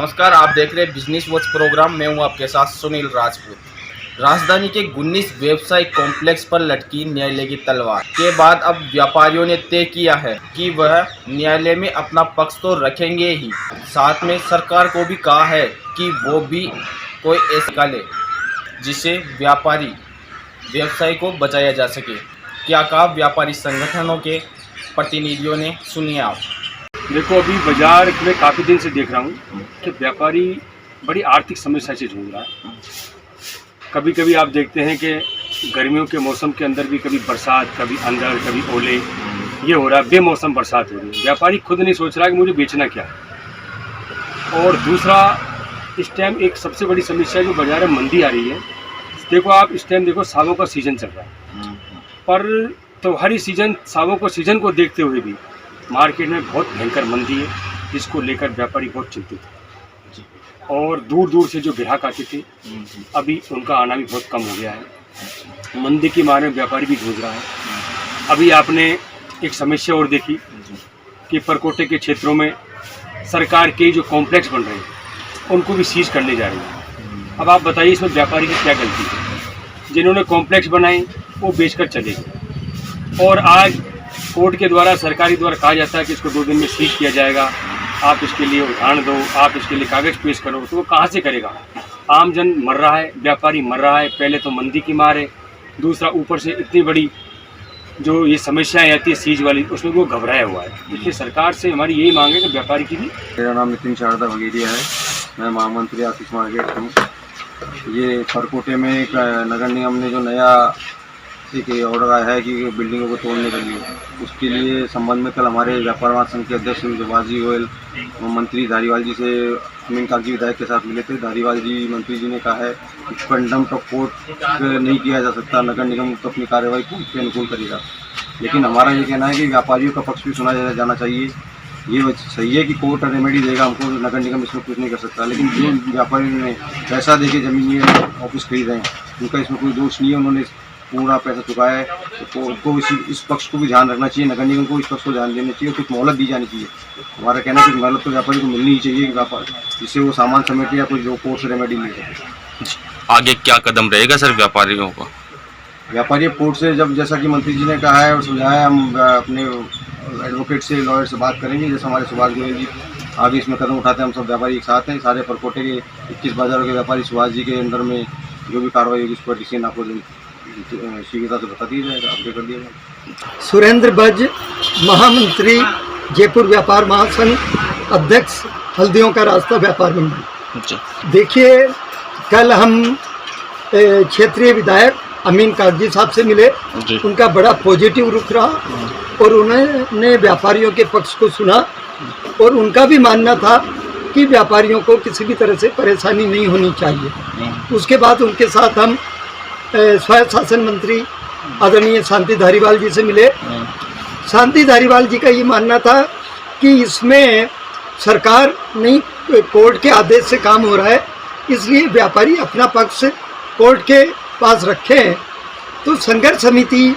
नमस्कार, आप देख रहे हैं बिजनेस वॉच प्रोग्राम। मैं हूं आपके साथ सुनील राजपूत। राजधानी के गुन्नीस व्यवसायिक कॉम्प्लेक्स पर लटकी न्यायालय की तलवार के बाद अब व्यापारियों ने तय किया है कि वह न्यायालय में अपना पक्ष तो रखेंगे ही, साथ में सरकार को भी कहा है कि वो भी कोई ऐसा निकाले जिससे व्यापारी व्यवसाय को बचाया जा सके। क्या कहा व्यापारी संगठनों के प्रतिनिधियों ने, सुनिए आप। देखो, अभी बाजार में काफ़ी दिन से देख रहा हूँ कि व्यापारी बड़ी आर्थिक समस्या से जूझ रहा है। कभी कभी आप देखते हैं कि गर्मियों के मौसम के अंदर भी कभी बरसात, कभी अंधड़, कभी ओले, ये हो रहा है। बेमौसम बरसात हो रही है। व्यापारी खुद नहीं सोच रहा कि मुझे बेचना क्या है। और दूसरा, इस टाइम एक सबसे बड़ी समस्या जो बाजार में मंदी आ रही है। देखो, आप इस टाइम देखो, सावों का सीज़न चल रहा है, पर त्योहारी सीजन, सावों को सीजन को देखते हुए भी मार्केट में बहुत भयंकर मंदी है, जिसको लेकर व्यापारी बहुत चिंतित है। और दूर दूर से जो ग्राहक आते थे, अभी उनका आना भी बहुत कम हो गया है। मंदी की मार में व्यापारी भी जूझ रहा है। अभी आपने एक समस्या और देखी कि परकोटे के क्षेत्रों में सरकार के जो कॉम्प्लेक्स बन रहे हैं, उनको भी सीज करने जा रही है। अब आप बताइए, इसमें व्यापारी की क्या गलती है? जिन्होंने कॉम्प्लेक्स बनाए वो बेचकर चले गए, और आज कोर्ट के द्वारा, सरकारी द्वारा कहा जाता है कि इसको 2 दिन में सीज किया जाएगा, आप इसके लिए उदाहरण दो, आप इसके लिए कागज़ पेश करो। तो वो कहाँ से करेगा? आम जन मर रहा है, व्यापारी मर रहा है। पहले तो मंदी की मार है, दूसरा ऊपर से इतनी बड़ी जो ये समस्याएं आती है सीज वाली, उसमें वो घबराया हुआ है। इसलिए सरकार से हमारी यही मांग है कि व्यापारी की भी। मेरा नाम नितिन शारदा बघेरिया है, मैं महामंत्री आशीष मार्केट हूँ। ये परकोटे में एक नगर निगम ने जो नया एक ऑर्डर आया है कि बिल्डिंगों को तोड़ने के लिए, उसके लिए संबंध में कल हमारे व्यापार महासंघ संघ के अध्यक्ष जवाजी गोयल मंत्री धारीवाल जी से अमीन कागजी विधायक के साथ मिले थे। धारीवाल जी मंत्री जी ने कहा है कि कंटेम्प्ट ऑफ कोर्ट नहीं किया जा सकता, नगर निगम तो अपनी कार्रवाई कोर्ट के अनुकूल करेगा। लेकिन हमारा ये कहना है कि व्यापारियों का पक्ष भी सुना जाना चाहिए। ये सही है कि कोर्ट रेमेडी देगा हमको, नगर निगम इसमें कुछ नहीं कर सकता, लेकिन जो व्यापारियों ने पैसा देके जमीन ये ऑफिस खरीद रहे हैं, उनका इसमें कोई दोष नहीं है। उन्होंने पूरा पैसा चुकाया है, तो उनको इस पक्ष को भी ध्यान रखना चाहिए, नगर निगम को इस पक्ष को ध्यान देना चाहिए, कुछ मोहलत दी जानी चाहिए। हमारा कहना है कि मोहलत तो व्यापारी को मिलनी ही चाहिए, व्यापार जिससे वो सामान समेटे या कोई जो कोर्ट से रेमेडी मिल सके। आगे क्या कदम रहेगा सर व्यापारियों का? व्यापारी कोर्ट से, जब जैसा कि मंत्री जी ने कहा है और सुझाया, हम अपने एडवोकेट से, लॉयर से बात करेंगे। जैसे हमारे सुभाष गोयल जी आगे इसमें कदम उठाते हैं, हम सब व्यापारी एक साथ हैं। सारे परकोटे के 21 बाजारों के व्यापारी सुभाष जी के अंदर में जो भी कार्रवाई होगी उस पर डिसीजन आपको शीघ्रता से बता दिया जाएगा, अपडेट कर दिया जाएगा। सुरेंद्र बज, महामंत्री, जयपुर व्यापार महासंघ, अध्यक्ष हल्दियों का रास्ता व्यापार मंडल। देखिए, कल हम क्षेत्रीय विधायक अमीन कागजी साहब से मिले, उनका बड़ा पॉजिटिव रुख रहा और उन्होंने व्यापारियों के पक्ष को सुना, और उनका भी मानना था कि व्यापारियों को किसी भी तरह से परेशानी नहीं होनी चाहिए। उसके बाद उनके साथ हम स्वायत्त शासन मंत्री आदरणीय शांति धारीवाल जी से मिले। शांति धारीवाल जी का ये मानना था कि इसमें सरकार नहीं, कोर्ट के आदेश से काम हो रहा है, इसलिए व्यापारी अपना पक्ष कोर्ट के पास रखें। तो संघर्ष समिति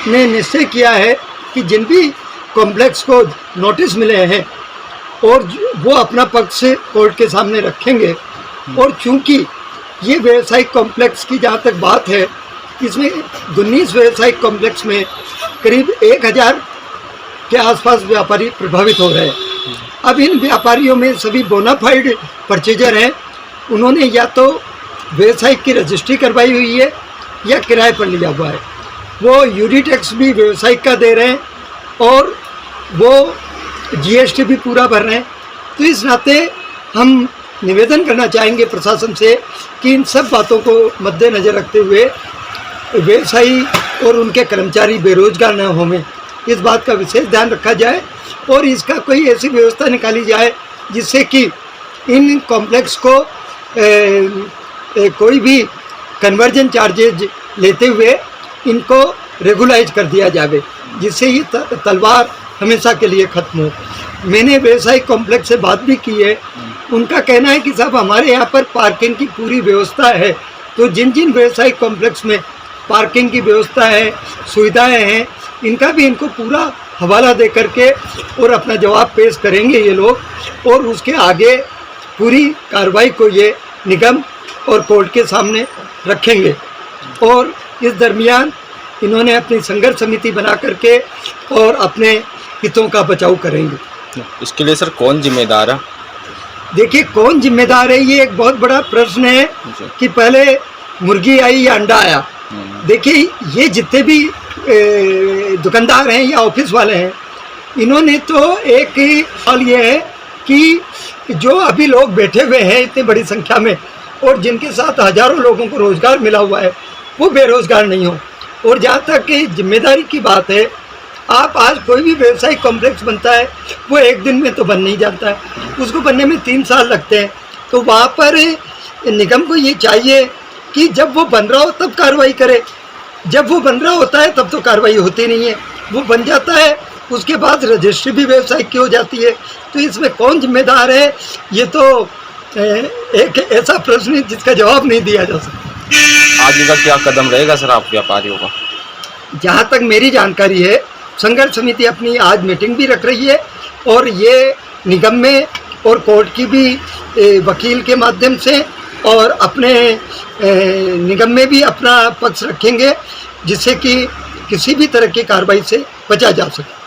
ने निश्चय किया है कि जिन भी कॉम्प्लेक्स को नोटिस मिले हैं और वो अपना पक्ष कोर्ट के सामने रखेंगे। और चूंकि ये व्यवसायिक कॉम्प्लेक्स की जहाँ तक बात है, इसमें 19 व्यवसायिक कॉम्प्लेक्स में करीब 1000 के आसपास व्यापारी प्रभावित हो रहे हैं। अब इन व्यापारियों में सभी बोनाफाइड परचेजर हैं, उन्होंने या तो व्यवसायिक की रजिस्ट्री करवाई हुई है या किराए पर लिया हुआ है। वो यूडी टैक्स भी व्यवसायिक का दे रहे हैं और वो जीएसटी भी पूरा भर रहे हैं। तो इस नाते हम निवेदन करना चाहेंगे प्रशासन से कि इन सब बातों को मद्देनज़र रखते हुए व्यवसायी और उनके कर्मचारी बेरोजगार न हों, इस बात का विशेष ध्यान रखा जाए और इसका कोई ऐसी व्यवस्था निकाली जाए जिससे कि इन कॉम्प्लेक्स को कोई भी कन्वर्जन चार्जेज लेते हुए इनको रेगुलाइज कर दिया जाए, जिससे ये तलवार हमेशा के लिए ख़त्म हो। मैंने व्यवसायिक कॉम्प्लेक्स से बात भी की है, उनका कहना है कि साहब हमारे यहाँ पर पार्किंग की पूरी व्यवस्था है, तो जिन जिन व्यवसायिक कॉम्प्लेक्स में पार्किंग की व्यवस्था है, सुविधाएं हैं, इनका भी इनको पूरा हवाला दे करके और अपना जवाब पेश करेंगे ये लोग, और उसके आगे पूरी कार्रवाई को ये निगम और कोर्ट के सामने रखेंगे। और इस दरमियान इन्होंने अपनी संघर्ष समिति बना करके और अपने हितों का बचाव करेंगे। इसके लिए सर कौन जिम्मेदार है? देखिए, कौन जिम्मेदार है, ये एक बहुत बड़ा प्रश्न है कि पहले मुर्गी आई या अंडा आया। देखिए, ये जितने भी दुकानदार हैं या ऑफिस वाले हैं, इन्होंने तो एक ही सवाल ये है कि जो अभी लोग बैठे हुए हैं इतनी बड़ी संख्या में और जिनके साथ हजारों लोगों को रोज़गार मिला हुआ है, वो बेरोज़गार नहीं हो। और जहाँ तक कि जिम्मेदारी की बात है, आप आज कोई भी व्यवसायिक कॉम्प्लेक्स बनता है वो एक दिन में तो बन नहीं जाता है, उसको बनने में 3 साल लगते हैं। तो वहाँ पर निगम को ये चाहिए कि जब वो बन रहा हो तब कार्रवाई करे, जब वो बन रहा होता है तब तो कार्रवाई होती नहीं है। वो बन जाता है, उसके बाद रजिस्ट्री भी व्यवसायिक की हो जाती है। तो इसमें कौन जिम्मेदार है, ये तो एक ऐसा प्रश्न है जिसका जवाब नहीं दिया जा सकता। आगे का क्या कदम रहेगा सर आप व्यापारियों का? जहाँ तक मेरी जानकारी है, संघर्ष समिति अपनी आज मीटिंग भी रख रही है और ये निगम में और कोर्ट की भी वकील के माध्यम से और अपने निगम में भी अपना पक्ष रखेंगे, जिससे कि किसी भी तरह की कार्रवाई से बचा जा सके।